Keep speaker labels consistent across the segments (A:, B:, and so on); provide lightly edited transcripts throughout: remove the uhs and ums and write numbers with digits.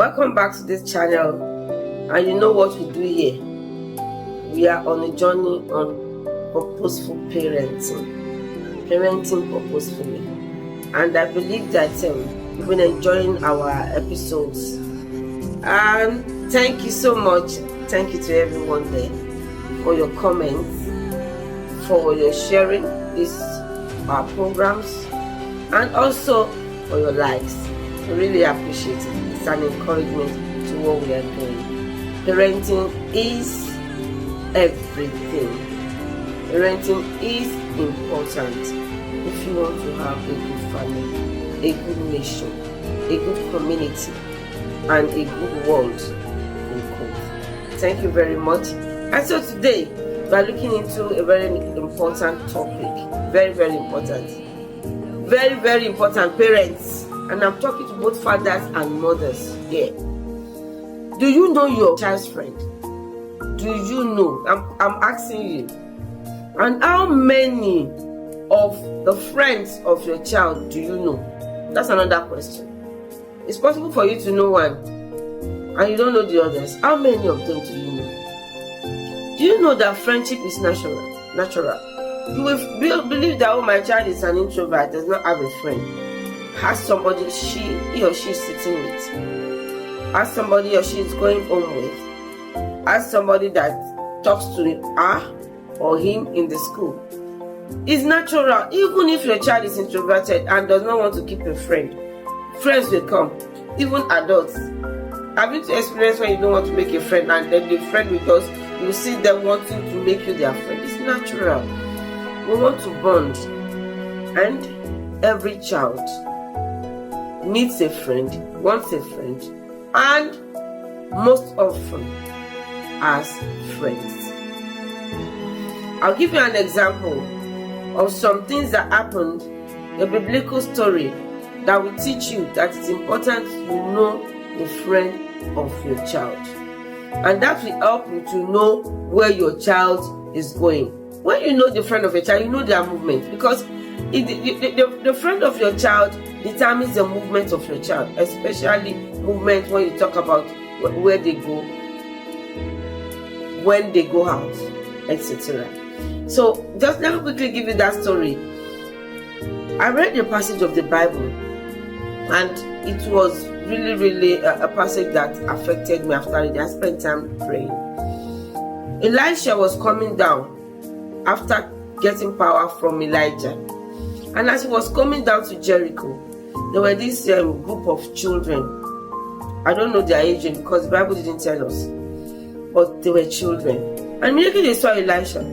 A: Welcome back to this channel, and you know what we do here. We are on a journey on purposeful parenting purposefully, and I believe that you've been enjoying our episodes, and thank you so much. Thank you to everyone there for your comments, for your sharing our programs, and also for your likes. I really appreciate it. It's an encouragement to what we are doing. Parenting is everything. Parenting is important if you want to have a good family, a good nation, a good community, and a good world. Thank you very much. And so today we are looking into a very important topic. Very, very important. Very, very important, parents. And I'm talking to both fathers and mothers here. Do you know your child's friend? Do you know? I'm asking you. And how many of the friends of your child do you know? That's another question. It's possible for you to know one and you don't know the others. How many of them do you know? Do you know that friendship is natural? You will believe that, oh, my child is an introvert, does not have a friend. Has somebody he or she is sitting with. Has somebody he or she is going home with. Has somebody that talks to her or him in the school. It's natural. Even if your child is introverted and does not want to keep a friend, friends will come. Even adults. Have you experienced when you don't want to make a friend and then the friend with us, you see them wanting to make you their friend? It's natural. We want to bond. And every child needs a friend, wants a friend, and most often has friends. I'll give you an example of some things that happened, a biblical story that will teach you that it's important to know the friend of your child. And that will help you to know where your child is going. When you know the friend of your child, you know their movement, because the friend of your child determines the movement of your child, especially movement when you talk about where they go, when they go out, etc. So just let me quickly give you that story. I read a passage of the Bible, and it was really a passage that affected me after it. I spent time praying. Elisha was coming down after getting power from Elijah, and as he was coming down to Jericho, there were this group of children. I don't know their age because the Bible didn't tell us, but they were children. And immediately they saw Elisha.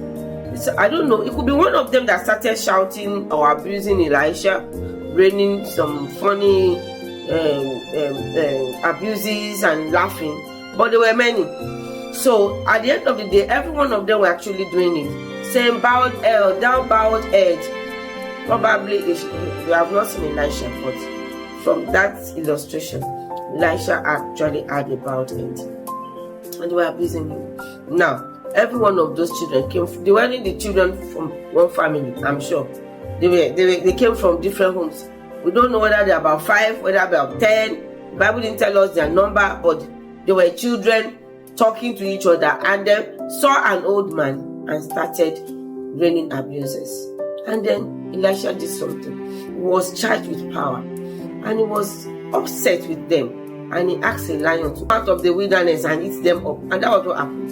A: I don't know, it could be one of them that started shouting or abusing Elisha, raining some funny abuses and laughing, but there were many. So at the end of the day, every one of them were actually doing it, saying, "Bowed head, thou bowed head." Probably you have not seen Elisha, but from that illustration, Elisha actually had a bowed head, and they were abusing him. Now, every one of those children they weren't the children from one family, I'm sure. They came from different homes. We don't know whether they're about 5, whether they're about 10. The Bible didn't tell us their number, but they were children talking to each other, and then saw an old man and started raining abuses. And then Elisha did something. He was charged with power, and he was upset with them, and he asked a lion to come out of the wilderness and eat them up. And that was what happened.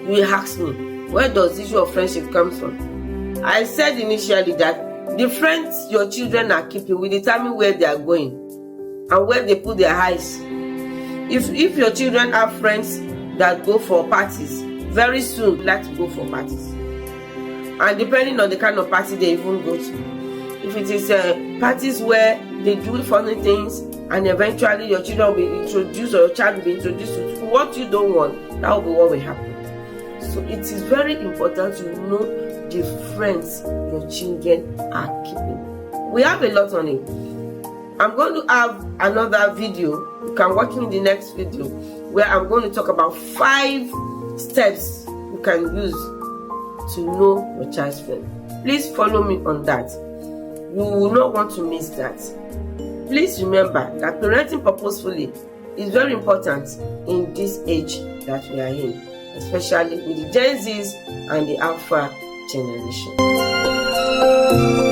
A: You will ask me, where does the issue of friendship come from? I said initially that the friends your children are keeping will determine where they are going and where they put their eyes. If your children have friends that go for parties, very soon they like to go for parties. And depending on the kind of party they even go to. If it is parties where they do funny things and eventually your children will be introduced, or your child will be introduced to what you don't want, that will be what will happen. So it is very important to know the friends your children are keeping. We have a lot on it. I'm going to have another video. You can watch me in the next video where I'm going to talk about 5 steps you can use to know your child's friend. Please follow me on that. You will not want to miss that. Please remember that parenting purposefully is very important in this age that we are in, especially with the Gen Zs and the Alpha generation.